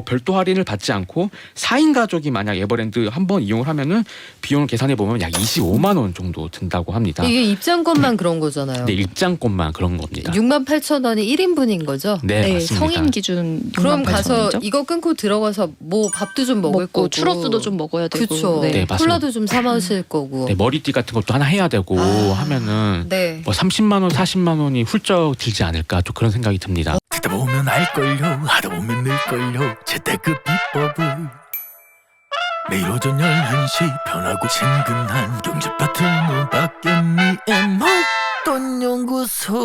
별도 할인을 받지 않고 4인 가족이 만약 에버랜드 한번 이용을 하면은 비용을 계산해 보면 약 25만 원 정도 든다고 합니다. 이게 입장권만 그런 거잖아요. 네, 입장권만 그런 겁니다. 68,000원이 1인분인 거죠? 네, 맞습니다. 성인 기준 그럼 68,000원 가서 이죠? 이거 끊고 들어가서 뭐 밥도 좀 먹을 먹고 거고 추러스도 좀 먹어야 되고. 그쵸. 네, 맞습니다. 콜라도 좀 사 마실 거고. 네, 머리띠 같은 것도 하나 해야 되고 하면은 네. 뭐 30만 원, 40만 원이 훌쩍 들지 않을까 좀 그런 생각이 듭니다. 듣다 보면 알걸요 하다 보면 늘걸요 재테크 비법을 매일 오전 11시 편하고 친근한 경제 파트너 박연미의 목돈 연구소.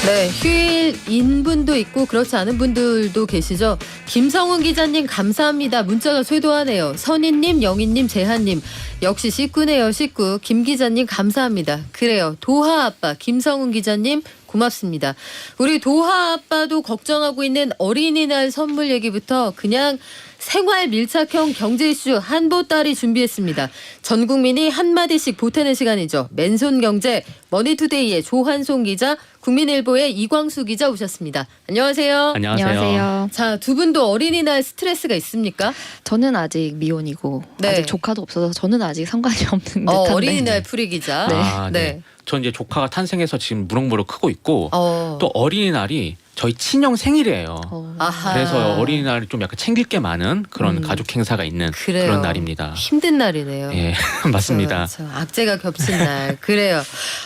네, 휴일인 분도 있고 그렇지 않은 분들도 계시죠. 김성훈 기자님 감사합니다. 문자가 쇄도하네요. 선희님, 영희님, 재한님 역시 식구네요. 식구. 김 기자님 감사합니다. 그래요. 도하 아빠 김성훈 기자님 고맙습니다. 우리 도하 아빠도 걱정하고 있는 어린이날 선물 얘기부터 그냥 생활 밀착형 경제 이슈 한보따리 준비했습니다. 전 국민이 한마디씩 보태는 시간이죠. 맨손 경제 머니투데이의 조한송 기자, 국민일보의 이광수 기자 오셨습니다. 안녕하세요. 안녕하세요. 자, 두 분도 어린이날 스트레스가 있습니까? 저는 아직 미혼이고 네. 아직 조카도 없어서 저는 아직 상관이 없는 듯한데. 어린이날 풀이 기자. 네. 네. 전 이제 조카가 탄생해서 지금 무럭무럭 크고 있고 또 어린이날이 저희 친형 생일이에요. 아하. 그래서 어린이날이 좀 약간 챙길 게 많은 그런 가족 행사가 있는 그래요. 그런 날입니다. 힘든 날이네요. 예, 맞습니다. 악재가 겹친 날. 그래요.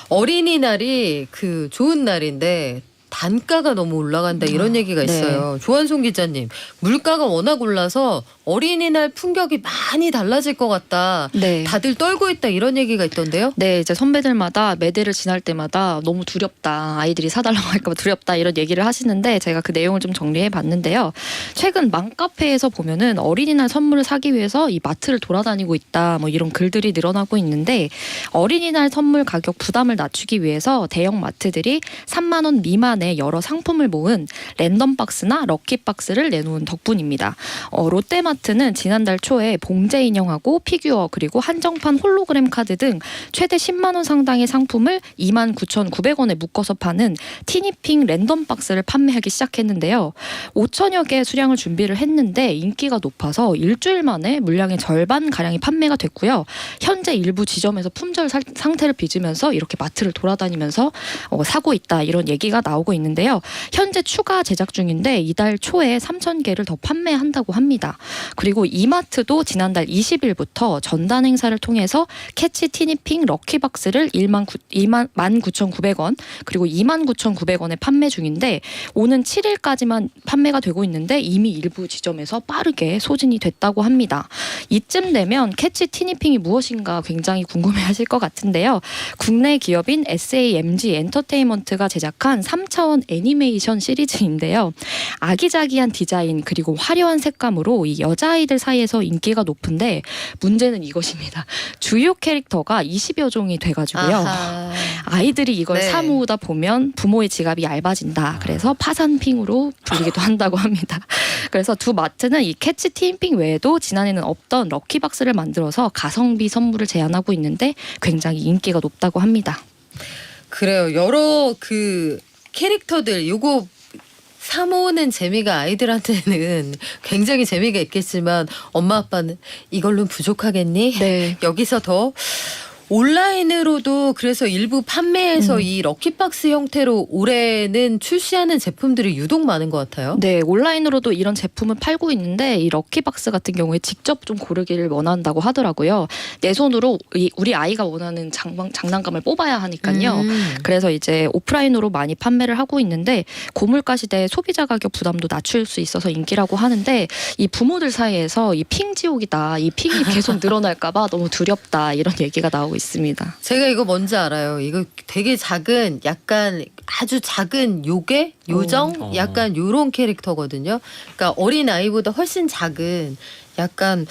어린이날이 그 좋은 날인데 단가가 너무 올라간다 이런 얘기가 있어요. 조한송 기자님, 물가가 워낙 올라서 어린이날 풍경이 많이 달라질 것 같다. 네. 다들 떨고 있다 이런 얘기가 있던데요. 네, 이제 선배들마다 매대를 지날 때마다 너무 두렵다. 아이들이 사달라고 할까 봐 두렵다. 이런 얘기를 하시는데 제가 그 내용을 좀 정리해 봤는데요. 최근 맘카페에서 보면은 어린이날 선물을 사기 위해서 이 마트를 돌아다니고 있다. 뭐 이런 글들이 늘어나고 있는데 어린이날 선물 가격 부담을 낮추기 위해서 대형 마트들이 3만 원 미만의 여러 상품을 모은 랜덤박스나 럭키박스를 내놓은 덕분입니다. 롯데마트는 지난달 초에 봉제 인형하고 피규어 그리고 한정판 홀로그램 카드 등 최대 10만 원 상당의 상품을 29,900원에 묶어서 파는 티니핑 랜덤박스를 판매하기 시작했는데요. 5천여 개 수량을 준비를 했는데 인기가 높아서 일주일 만에 물량의 절반가량이 판매가 됐고요. 현재 일부 지점에서 품절 상태를 빚으면서 이렇게 마트를 돌아다니면서 사고 있다 이런 얘기가 나오고 있는데요. 현재 추가 제작 중인데 이달 초에 3,000개를 더 판매한다고 합니다. 그리고 이마트도 지난달 20일부터 전단 행사를 통해서 캐치 티니핑 럭키박스를 19,900원 그리고 29,900원에 판매 중인데 오는 7일까지만 판매가 되고 있는데 이미 일부 지점에서 빠르게 소진이 됐다고 합니다. 이쯤 되면 캐치 티니핑이 무엇인가 굉장히 궁금해하실 것 같은데요. 국내 기업인 SAMG 엔터테인먼트가 제작한 3차원 애니메이션 시리즈인데요. 아기자기한 디자인 그리고 화려한 색감으로 이 여자아이들 사이에서 인기가 높은데 문제는 이것입니다. 주요 캐릭터가 20여 종이 돼가지고요. 아하. 아이들이 이걸 네. 사모으다 보면 부모의 지갑이 얇아진다. 그래서 파산핑으로 불리기도 한다고 합니다. 그래서 두 마트는 이 캐치 티니핑 외에도 지난해는 없던 럭키박스를 만들어서 가성비 선물을 제안하고 있는데 굉장히 인기가 높다고 합니다. 그래요. 여러 그 캐릭터들 요거 사모으는 재미가 아이들한테는 굉장히 재미가 있겠지만 엄마 아빠는 이걸로 부족하겠니? 네. 여기서 더 온라인으로도 그래서 일부 판매에서 이 럭키박스 형태로 올해는 출시하는 제품들이 유독 많은 것 같아요. 네, 온라인으로도 이런 제품을 팔고 있는데 이 럭키박스 같은 경우에 직접 좀 고르기를 원한다고 하더라고요. 내 손으로 우리 아이가 원하는 장난감을 뽑아야 하니까요. 그래서 이제 오프라인으로 많이 판매를 하고 있는데 고물가 시대에 소비자 가격 부담도 낮출 수 있어서 인기라고 하는데 이 부모들 사이에서 이 핑지옥이다. 이 핑이 계속 늘어날까 봐 너무 두렵다. 이런 얘기가 나오고 있습니다. 제가 이거 뭔지 알아요. 이거 되게 작은 약간 아주 작은 요괴? 요정? 약간 요런 캐릭터거든요. 그러니까 어린 아이보다 훨씬 작은 약간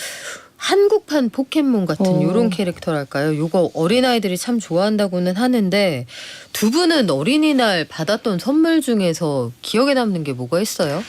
한국판 포켓몬 같은 요런 캐릭터랄까요. 요거 어린아이들이 참 좋아한다고는 하는데 두 분은 어린이날 받았던 선물 중에서 기억에 남는 게 뭐가 있어요?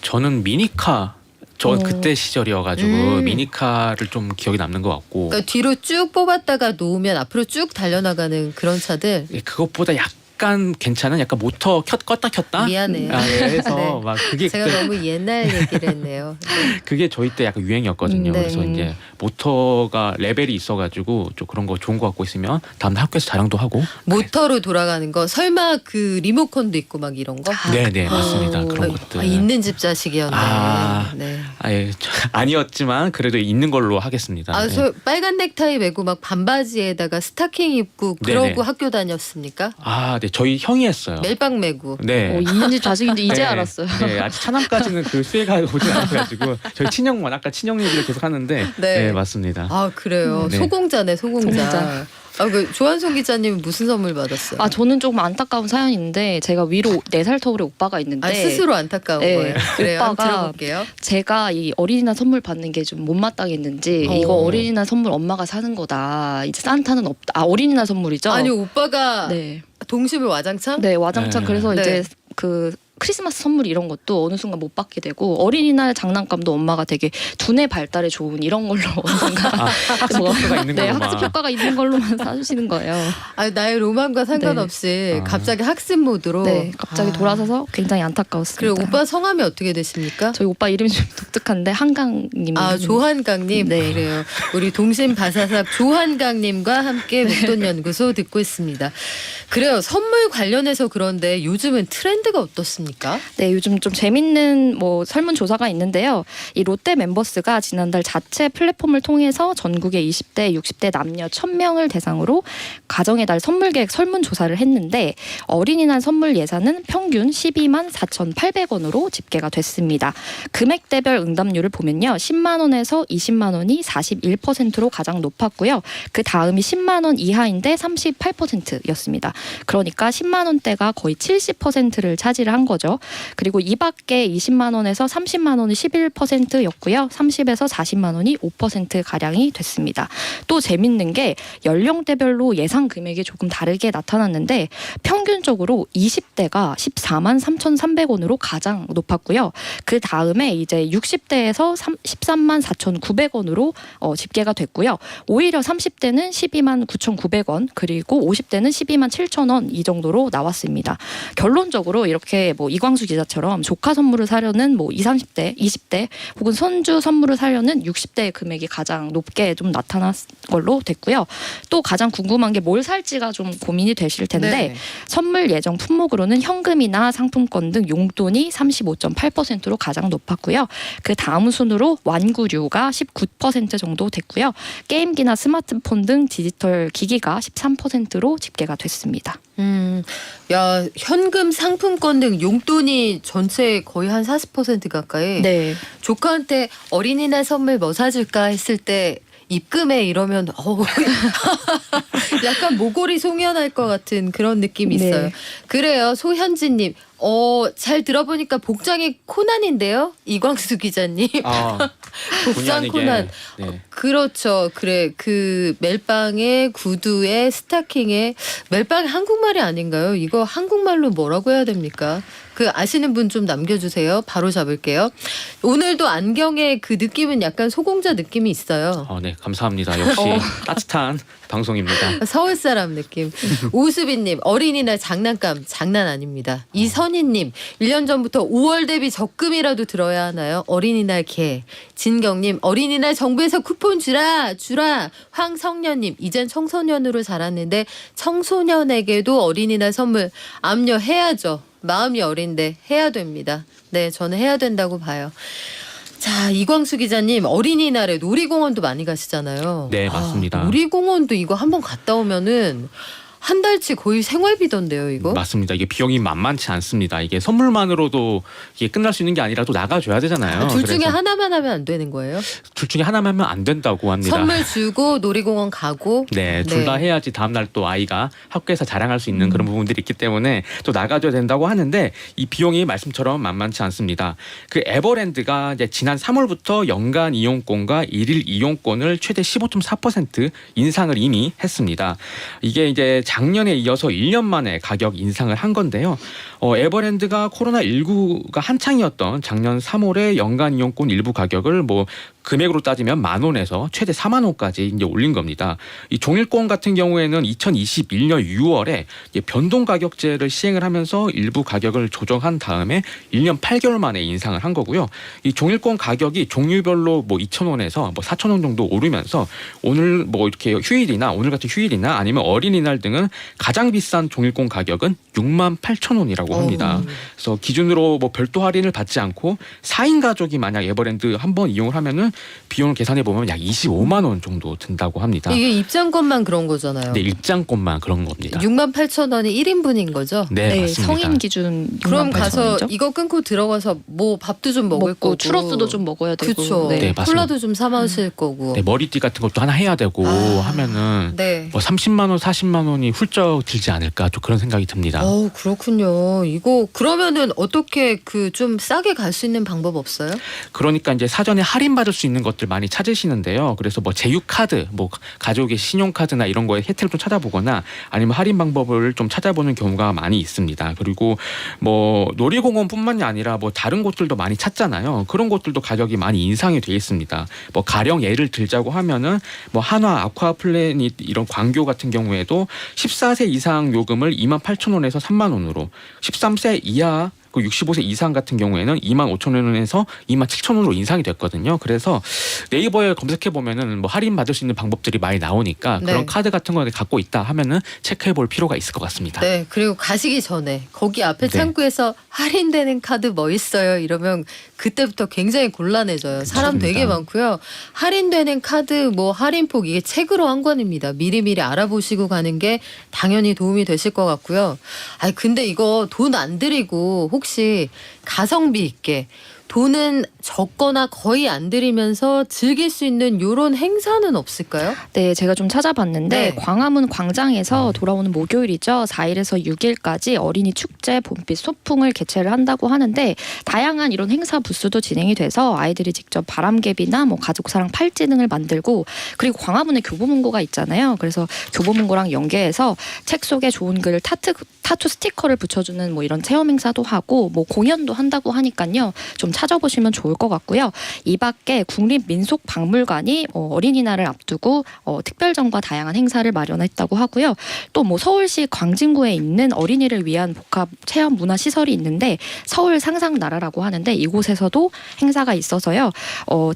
저는 미니카 전 그때 시절이어가지고 미니카를 좀 기억이 남는 것 같고 그러니까 뒤로 쭉 뽑았다가 놓으면 앞으로 쭉 달려나가는 그런 차들. 예, 그것보다 약간 괜찮은 약간 모터 껐다 켰다 미안해요. 해서 네. 막 그게 제가 그때 너무 옛날 얘기를 했네요. 네. 그게 저희 때 약간 유행이었거든요. 네. 그래서 이제 모터가 레벨이 있어가지고 좀 그런 거 좋은 거 갖고 있으면 다음 날 학교에서 자랑도 하고. 모터로 돌아가는 거. 설마 그 리모컨도 있고 막 이런 거? 네네 맞습니다. 오. 그런 아, 것들. 아, 있는 집 자식이었네. 아. 네. 아예 아니었지만 그래도 있는 걸로 하겠습니다. 아, 예. 빨간 넥타이 메고 막 반바지에다가 스타킹 입고 그러고 네네. 학교 다녔습니까? 아, 네 저희 형이 했어요. 멜빵 메고. 네. 있는 집 자식인지 이제 네. 알았어요. 네, 아직 차남까지는 그 수혜가 오지 않아가지고 저희 친형만 아까 친형 얘기를 계속 하는데 네. 네, 맞습니다. 아 그래요. 네. 소공자네 소공자. 소공자. 아, 그 조한송 기자님 무슨 선물 받았어요? 아 저는 조금 안타까운 사연이 있는데 제가 위로 4살 터울의 오빠가 있는데 아, 스스로 안타까운 네. 거예요. 그래요. 한번 오빠가 들어볼게요. 제가 이 어린이날 선물 받는 게 좀 못마땅했는지 어. 이거 어린이날 선물 엄마가 사는 거다. 이제 산타는 없다. 아 어린이날 선물이죠. 아니 오빠가 네. 동심을 와장창? 네 와장창 네. 그래서 네. 이제 그 크리스마스 선물 이런 것도 어느 순간 못 받게 되고 어린이날 장난감도 엄마가 되게 두뇌 발달에 좋은 이런 걸로 어느 순간 학습 효과가 있는 네, 걸로만. 학습 효과가 있는 걸로만 사주시는 거예요. 아 나의 로망과 상관없이 네. 갑자기 학습 모드로. 네, 갑자기 아. 돌아서서 굉장히 안타까웠습니다. 그리고 오빠 성함이 어떻게 되십니까? 저희 오빠 이름이 좀 독특한데 한강님. 아 조한강님. 네. 그래요. 우리 동심 바사삭 조한강님과 함께 네. 목돈연구소 듣고 있습니다. 그래요. 선물 관련해서 그런데 요즘은 트렌드가 어떻습니까? 네, 요즘 좀 재밌는 뭐 설문조사가 있는데요. 이 롯데 멤버스가 지난달 자체 플랫폼을 통해서 전국의 20대, 60대 남녀 1000명을 대상으로 가정의 달 선물 계획 설문조사를 했는데 어린이날 선물 예산은 평균 12만 4,800원으로 집계가 됐습니다. 금액대별 응답률을 보면요. 10만 원에서 20만 원이 41%로 가장 높았고요. 그 다음이 10만 원 이하인데 38%였습니다. 그러니까 10만 원대가 거의 70%를 차지를 한 거죠. 그리고 이 밖에 20만 원에서 30만 원이 11%였고요. 30에서 40만 원이 5%가량이 됐습니다. 또 재밌는 게 연령대별로 예상 금액이 조금 다르게 나타났는데 평균적으로 20대가 14만 3,300원으로 가장 높았고요. 그 다음에 이제 60대에서 13만 4,900원으로 집계가 됐고요. 오히려 30대는 12만 9,900원 그리고 50대는 12만 7,000원 이 정도로 나왔습니다. 결론적으로 이렇게 뭐 이광수 기자처럼 조카 선물을 사려는 뭐 20, 30대, 20대 혹은 손주 선물을 사려는 60대의 금액이 가장 높게 좀 나타난 걸로 됐고요. 또 가장 궁금한 게 뭘 살지가 좀 고민이 되실 텐데 네. 선물 예정 품목으로는 현금이나 상품권 등 용돈이 35.8%로 가장 높았고요. 그 다음 순으로 완구류가 19% 정도 됐고요. 게임기나 스마트폰 등 디지털 기기가 13%로 집계가 됐습니다. 야 현금 상품권 등 용돈이 전체 거의 한 40% 가까이. 네. 조카한테 어린이날 선물 뭐 사줄까 했을 때 입금해 이러면 약간 모골이 송연할 것 같은 그런 느낌이 네. 있어요. 그래요. 소현진님. 잘 들어보니까 복장이 코난인데요. 이광수 기자님. 아, 본의 복장 아니게, 코난. 네. 그렇죠. 그래. 그 멜빵에 구두에 스타킹에 멜빵이 한국말이 아닌가요? 이거 한국말로 뭐라고 해야 됩니까? 그 아시는 분 좀 남겨주세요. 바로 잡을게요. 오늘도 안경에 그 느낌은 약간 소공자 느낌이 있어요. 네 감사합니다. 역시 따뜻한 방송입니다. 서울 사람 느낌. 오수빈님 어린이날 장난감 장난 아닙니다. 이선희님 1년 전부터 5월 대비 적금이라도 들어야 하나요? 어린이날 개. 진경님 어린이날 정부에서 쿠폰 주라. 황성년님 이젠 청소년으로 자랐는데 청소년에게도 어린이날 선물 압류해야죠. 마음이 어린데 해야 됩니다. 네, 저는 해야 된다고 봐요. 자, 이광수 기자님 어린이날에 놀이공원도 많이 가시잖아요. 네, 맞습니다. 놀이공원도 이거 한번 갔다 오면은 한 달치 거의 생활비던데요, 이거? 맞습니다. 이게 비용이 만만치 않습니다. 이게 선물만으로도 이게 끝날 수 있는 게 아니라 또 나가줘야 되잖아요. 둘 중에 그래서 하나만 하면 안 되는 거예요? 둘 중에 하나만 하면 안 된다고 합니다. 선물 주고 놀이공원 가고. 네, 둘 다 해야지 다음날 또 아이가 학교에서 자랑할 수 있는 그런 부분들이 있기 때문에 또 나가줘야 된다고 하는데 이 비용이 말씀처럼 만만치 않습니다. 그 에버랜드가 이제 지난 3월부터 연간 이용권과 일일 이용권을 최대 15.4% 인상을 이미 했습니다. 이게 이제 작년에 이어서 1년 만에 가격 인상을 한 건데요. 에버랜드가 코로나19가 한창이었던 작년 3월에 연간 이용권 일부 가격을 뭐 금액으로 따지면 10,000원에서 최대 40,000원까지 이제 올린 겁니다. 이 종일권 같은 경우에는 2021년 6월에 변동 가격제를 시행을 하면서 일부 가격을 조정한 다음에 1년 8개월 만에 인상을 한 거고요. 이 종일권 가격이 종류별로 뭐 2,000원에서 뭐 4,000원 정도 오르면서 오늘 뭐 이렇게 휴일이나 오늘 같은 휴일이나 아니면 어린이날 등은 가장 비싼 종일권 가격은 68,000원이라고 합니다. 그래서 기준으로 뭐 별도 할인을 받지 않고 4인 가족이 만약 에버랜드 한번 이용을 하면은 비용을 계산해 보면 약 25만 원 정도 든다고 합니다. 이게 입장권만 그런 거잖아요. 네, 입장권만 그런 겁니다. 68,000원이 1인분인 거죠? 네, 맞습니다. 성인 기준 그럼 68,000원이죠. 가서 이거 끊고 들어가서 뭐 밥도 좀 먹을 먹고 거고 추러스도 좀 먹어야 되고. 그렇죠. 네, 맞습니다. 콜라도 좀 사 마실 거고. 네, 머리띠 같은 것도 하나 해야 되고 하면은 네. 뭐 30만 원, 40만 원이 훌쩍 들지 않을까 또 그런 생각이 듭니다. 그렇군요. 이거 그러면은 어떻게 그 좀 싸게 갈 수 있는 방법 없어요? 그러니까 이제 사전에 할인 받을 수 있는 것들 많이 찾으시는데요. 그래서 뭐 제휴 카드, 뭐 가족의 신용 카드나 이런 거에 혜택을 좀 찾아보거나 아니면 할인 방법을 좀 찾아보는 경우가 많이 있습니다. 그리고 뭐 놀이공원뿐만이 아니라 뭐 다른 곳들도 많이 찾잖아요. 그런 곳들도 가격이 많이 인상이 돼 있습니다. 뭐 가령 예를 들자고 하면은 뭐 한화 아쿠아 플래닛 이런 광교 같은 경우에도 14세 이상 요금을 28,000원에서 3만 원으로 13세 이하 그 65세 이상 같은 경우에는 25,000원에서 27,000원으로 인상이 됐거든요. 그래서 네이버에 검색해 보면은 뭐 할인 받을 수 있는 방법들이 많이 나오니까 네. 그런 카드 같은 거 갖고 있다 하면은 체크해 볼 필요가 있을 것 같습니다. 네. 그리고 가시기 전에 거기 앞에 네. 창구에서 할인되는 카드 뭐 있어요? 이러면 그때부터 굉장히 곤란해져요. 사람 그렇습니다. 되게 많고요. 할인되는 카드 뭐 할인폭 이게 책으로 한 권입니다. 미리미리 알아보시고 가는 게 당연히 도움이 되실 것 같고요. 근데 이거 돈 안 들이고 혹시 가성비 있게 돈은 적거나 거의 안 들이면서 즐길 수 있는 요런 행사는 없을까요? 네, 제가 좀 찾아봤는데 네. 광화문 광장에서 돌아오는 목요일이죠. 4일에서 6일까지 어린이 축제 봄빛 소풍을 개최를 한다고 하는데 다양한 이런 행사 부스도 진행이 돼서 아이들이 직접 바람개비나 뭐 가족사랑 팔찌 등을 만들고 그리고 광화문에 교보문고가 있잖아요. 그래서 교보문고랑 연계해서 책 속에 좋은 글 타투 스티커를 붙여주는 뭐 이런 체험 행사도 하고 뭐 공연도 한다고 하니까요. 좀 찾아보시면 좋을 것 같고요. 이 밖에 국립민속박물관이 어린이날을 앞두고 특별전과 다양한 행사를 마련했다고 하고요. 또 뭐 서울시 광진구에 있는 어린이를 위한 복합 체험 문화 시설이 있는데 서울 상상나라라고 하는데 이곳에서도 행사가 있어서요.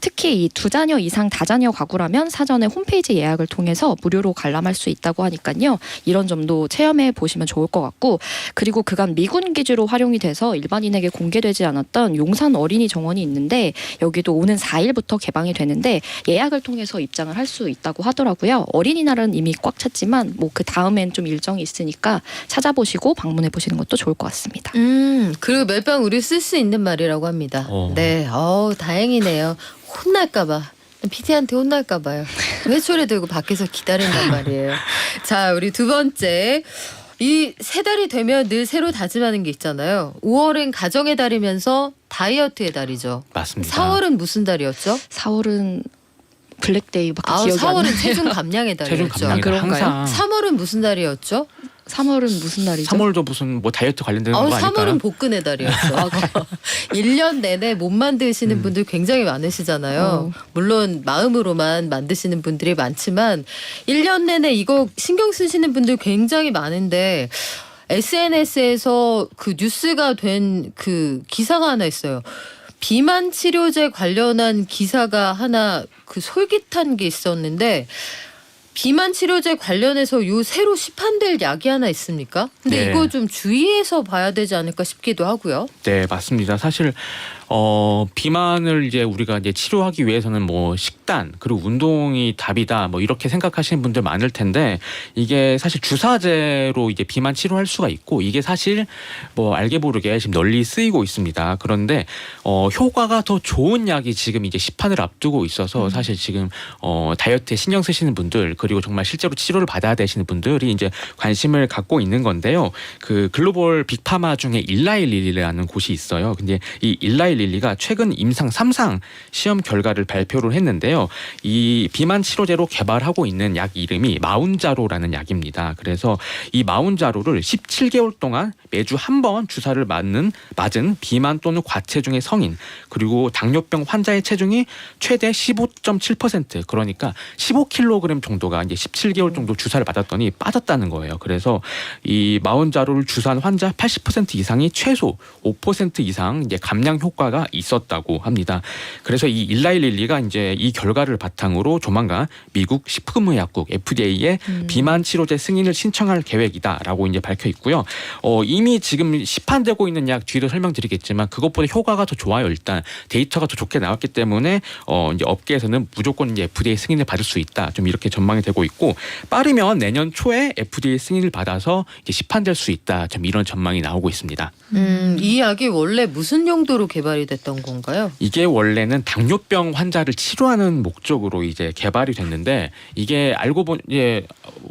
특히 이 2자녀 이상 다자녀 가구라면 사전에 홈페이지 예약을 통해서 무료로 관람할 수 있다고 하니까요. 이런 점도 체험해 보시면 좋을 것 같고 그리고 그간 미군 기지로 활용이 돼서 일반인에게 공개되지 않았던 용산 어린이 정원이 있는데 여기도 오는 4일부터 개방이 되는데 예약을 통해서 입장을 할 수 있다고 하더라고요. 어린이날은 이미 꽉 찼지만 뭐 그 다음엔 좀 일정이 있으니까 찾아보시고 방문해 보시는 것도 좋을 것 같습니다. 그리고 매번 우리 쓸 수 있는 말이라고 합니다. 네, 다행이네요. 혼날까봐. PD한테 혼날까봐요. 회초리 들고 밖에서 기다린단 말이에요. 자, 우리 두 번째. 이 세 달이 되면 늘 새로 다짐하는 게 있잖아요. 5월은 가정의 달이면서 다이어트의 달이죠. 맞습니다. 4월은 무슨 달이었죠? 4월은 블랙데이밖에 기억이 안 4월은 나요. 체중 감량의 체중 달이었죠. 감량이다. 그런가요? 항상 3월은 무슨 달이었죠? 3월은 무슨 날이죠? 3월도 무슨 뭐 다이어트 관련된 거 아닐까요? 3월은 복근의 달이었죠. 1년 내내 못 만드시는 분들 굉장히 많으시잖아요. 물론 마음으로만 만드시는 분들이 많지만 1년 내내 이거 신경 쓰시는 분들 굉장히 많은데 SNS에서 그 뉴스가 된 그 기사가 하나 있어요. 비만 치료제 관련한 기사가 하나 그 솔깃한 게 있었는데 비만 치료제 관련해서 요 새로 시판될 약이 하나 있습니까? 근데 네. 이거 좀 주의해서 봐야 되지 않을까 싶기도 하고요. 네, 맞습니다. 사실 비만을 이제 우리가 이제 치료하기 위해서는 뭐 식단 그리고 운동이 답이다 뭐 이렇게 생각하시는 분들 많을 텐데 이게 사실 주사제로 이제 비만 치료할 수가 있고 이게 사실 뭐 알게 모르게 지금 널리 쓰이고 있습니다. 그런데 효과가 더 좋은 약이 지금 이제 시판을 앞두고 있어서 사실 지금 다이어트에 신경 쓰시는 분들 그리고 정말 실제로 치료를 받아야 되시는 분들이 이제 관심을 갖고 있는 건데요. 그 글로벌 빅파마 중에 일라일리라는 곳이 있어요. 근데 이 일라일리 일라이릴리가 최근 임상 3상 시험 결과를 발표를 했는데요. 이 비만 치료제로 개발하고 있는 약 이름이 마운자로라는 약입니다. 그래서 이 마운자로를 17개월 동안 매주 한 번 주사를 맞은 비만 또는 과체중의 성인 그리고 당뇨병 환자의 체중이 최대 15.7% 그러니까 15kg 정도가 이제 17개월 정도 주사를 맞았더니 빠졌다는 거예요. 그래서 이 마운자로를 주사한 환자 80% 이상이 최소 5% 이상 이제 감량 효과가 있었다고 합니다. 그래서 이 일라이릴리가 이제 이 결과를 바탕으로 조만간 미국 식품의약국 FDA에 비만 치료제 승인을 신청할 계획이다라고 이제 밝혀 있고요. 이미 지금 시판되고 있는 약 뒤에도 설명드리겠지만 그것보다 효과가 더 좋아요. 일단 데이터가 더 좋게 나왔기 때문에 이제 업계에서는 무조건 이제 FDA 승인을 받을 수 있다. 좀 이렇게 전망이 되고 있고 빠르면 내년 초에 FDA 승인을 받아서 이제 시판될 수 있다. 좀 이런 전망이 나오고 있습니다. 이 약이 원래 무슨 용도로 개발이 됐던 건가요? 이게 원래는 당뇨병 환자를 치료하는 목적으로 이제 개발이 됐는데 이게 알고 보니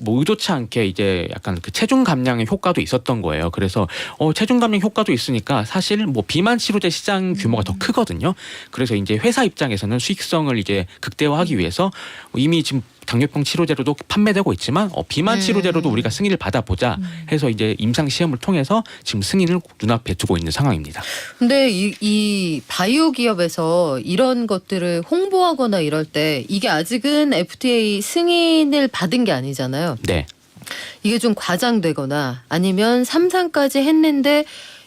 뭐 의도치 않게 이제 약간 그 체중 감량의 효과도 있었던 거예요. 그래서 체중 감량 효과도 있으니까 사실 뭐 비만 치료제 시장 규모가 더 크거든요. 그래서 이제 회사 입장에서는 수익성을 이제 극대화하기 위해서 이미 지금 당뇨병 치료제로도 판매되고 있지만 비만 치료제로도 우리가 승인을 받아보자 해서 이제 임상 시험을 통해서 지금 승인을 눈앞에 두고 있는 상황입니다. 근데 이 바이오 기업에서 이런 것들을 홍보하거나 이럴 때 이게 아직은 FDA 승인을 받은 게 아니잖아요. 네. 이게 좀 과장되거나 아니면 3상까지 했는데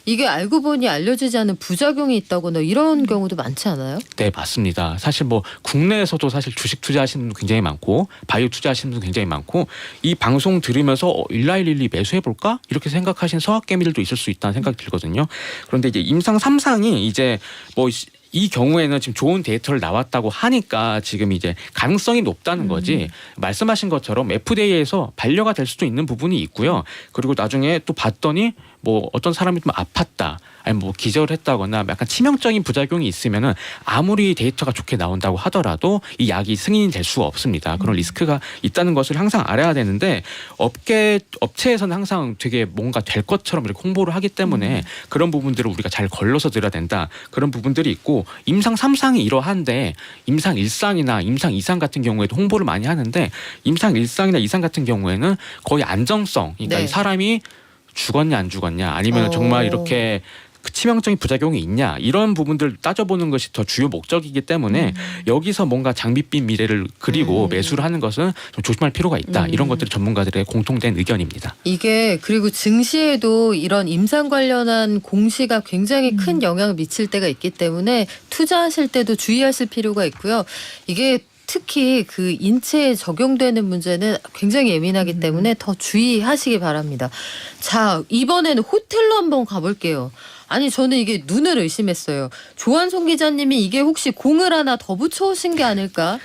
이게 알고 보니 알려지지 않은 부작용이 있다거나 이런 경우도 많지 않아요? 네, 맞습니다. 사실 뭐 국내에서도 사실 주식 투자하시는 분도 굉장히 많고 바이오 투자하시는 분도 굉장히 많고 이 방송 들으면서 일라이릴리 매수해볼까? 이렇게 생각하신 서학개미들도 있을 수 있다는 생각이 들거든요. 그런데 이제 임상 3상이 이제 뭐 이 경우에는 지금 좋은 데이터를 나왔다고 하니까 지금 이제 가능성이 높다는 거지 말씀하신 것처럼 FDA에서 반려가 될 수도 있는 부분이 있고요. 그리고 나중에 또 봤더니 뭐 어떤 사람이 좀 아팠다. 아니 뭐 기절을 했다거나 약간 치명적인 부작용이 있으면은 아무리 데이터가 좋게 나온다고 하더라도 이 약이 승인이 될 수가 없습니다. 그런 리스크가 있다는 것을 항상 알아야 되는데 업체에서는 항상 되게 뭔가 될 것처럼 이렇게 홍보를 하기 때문에 그런 부분들을 우리가 잘 걸러서 들어야 된다. 그런 부분들이 있고 임상 3상이 이러한데 임상 1상이나 임상 2상 같은 경우에도 홍보를 많이 하는데 임상 1상이나 2상 같은 경우에는 거의 안정성 그러니까 네. 이 사람이 죽었냐 안 죽었냐 아니면 정말 이렇게 그 치명적인 부작용이 있냐 이런 부분들 따져보는 것이 더 주요 목적이기 때문에 여기서 뭔가 장밋빛 미래를 그리고 매수를 하는 것은 좀 조심할 필요가 있다. 이런 것들이 전문가들의 공통된 의견입니다. 이게 그리고 증시에도 이런 임상 관련한 공시가 굉장히 큰 영향을 미칠 때가 있기 때문에 투자하실 때도 주의하실 필요가 있고요. 이게 특히 그 인체에 적용되는 문제는 굉장히 예민하기 때문에 더 주의하시기 바랍니다. 자, 이번에는 호텔로 한번 가볼게요. 아니 저는 이게 눈을 의심했어요. 조한송 기자님이 이게 혹시 공을 하나 더 붙여오신 게 아닐까?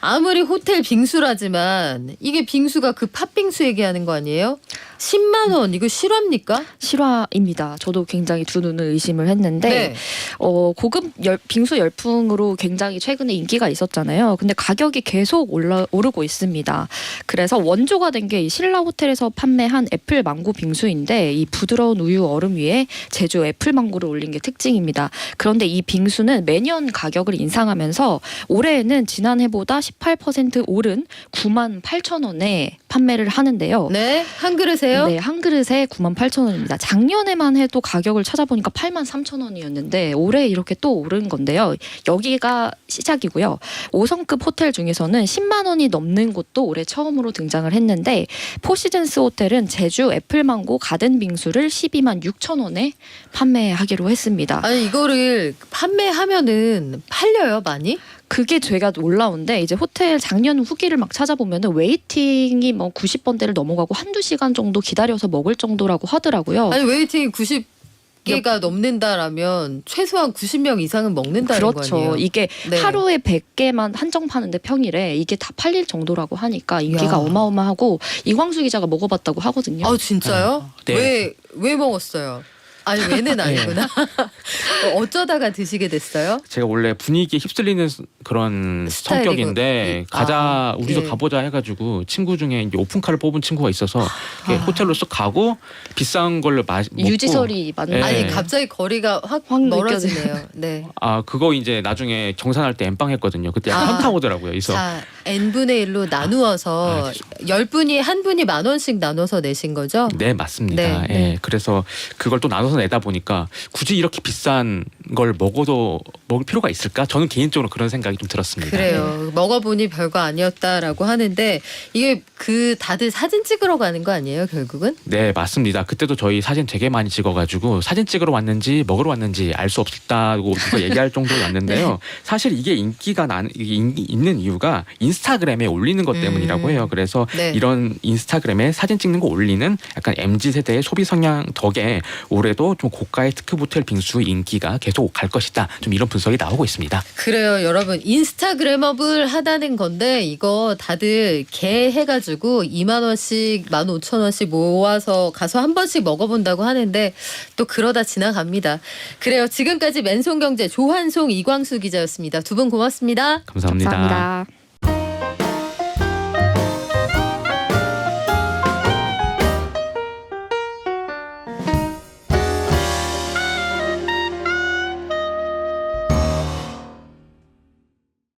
아무리 호텔 빙수라지만 이게 빙수가 그 팥빙수 얘기하는 거 아니에요? 10만 원 이거 실화입니까? 실화입니다. 저도 굉장히 두 눈을 의심을 했는데 네. 고급 빙수 열풍으로 굉장히 최근에 인기가 있었잖아요. 근데 가격이 계속 오르고 있습니다. 그래서 원조가 된 게 이 신라 호텔에서 판매한 애플 망고 빙수인데 이 부드러운 우유 얼음 위에 제주 애플 망고를 올린 게 특징입니다. 그런데 이 빙수는 매년 가격을 인상하면서 올해에는 지난해보다 18% 오른 98,000원에 판매를 하는데요. 네, 한 그릇에요? 네, 한 그릇에 98,000원입니다. 작년에만 해도 가격을 찾아보니까 83,000원이었는데 올해 이렇게 또 오른 건데요. 여기가 시작이고요. 5성급 호텔 중에서는 10만 원이 넘는 곳도 올해 처음으로 등장을 했는데 포시즌스 호텔은 제주 애플망고 가든 빙수를 12만 6천원에 판매하기로 했습니다. 아니 이거를 판매하면은 팔려요 많이? 그게 제가 놀라운데 이제 호텔 작년 후기를 막 찾아보면은 웨이팅이 뭐 90번대를 넘어가고 한두 시간 정도 기다려서 먹을 정도라고 하더라고요. 아니 웨이팅이 90개가 넘는다라면 최소한 90명 이상은 먹는다는 그렇죠. 거 아니에요? 이게 네. 하루에 100개만 한정 파는데 평일에 이게 다 팔릴 정도라고 하니까 인기가 야. 어마어마하고 이광수 기자가 먹어봤다고 하거든요. 아 진짜요? 네. 왜 먹었어요? 아니 왜는 아니구나. 어쩌다가 드시게 됐어요? 제가 원래 분위기에 휩쓸리는 그런 스타일이고. 성격인데 가자 우리도 예. 가보자 해가지고 친구 중에 이제 오픈카를 뽑은 친구가 있어서 이렇게 호텔로 쏙 가고 비싼 걸 먹고 유지설이 맞는. 네. 아니 갑자기 거리가 확 확 멀어지네요. 네. 아 그거 이제 나중에 정산할 때 엠빵했거든요. 그때 약간 아. 현타 오더라고요. 그래서 자 n분의 1로 나누어서 10분이 한 분이 10,000원씩 나눠서 내신 거죠? 네 맞습니다. 네, 예, 네. 그래서 그걸 또 나눠서 내다 보니까 굳이 이렇게 비싼 걸 먹을 필요가 있을까? 저는 개인적으로 그런 생각이 좀 들었습니다. 그래요. 먹어보니 별거 아니었다라고 하는데 이게 그 다들 사진 찍으러 가는 거 아니에요 결국은? 네 맞습니다. 그때도 저희 사진 되게 많이 찍어가지고 사진 찍으러 왔는지 먹으러 왔는지 알 수 없다고 누가 얘기할 정도였는데요. 네. 사실 이게 이게 있는 이유가 인스타그램에 올리는 것 때문이라고 해요. 그래서 네. 이런 인스타그램에 사진 찍는 거 올리는 약간 MZ 세대의 소비 성향 덕에 올해도 좀 고가의 특급 호텔 빙수 인기가 계속 갈 것이다. 좀 이런 분석이 나오고 있습니다. 그래요 여러분 인스타그램업을 하다는 건데 이거 다들 개 해가지고 20,000원씩 15,000원씩 모아서 가서 한 번씩 먹어본다고 하는데 또 그러다 지나갑니다. 그래요 지금까지 맨손경제 조한송 이광수 기자였습니다. 두 분 고맙습니다. 감사합니다. 감사합니다.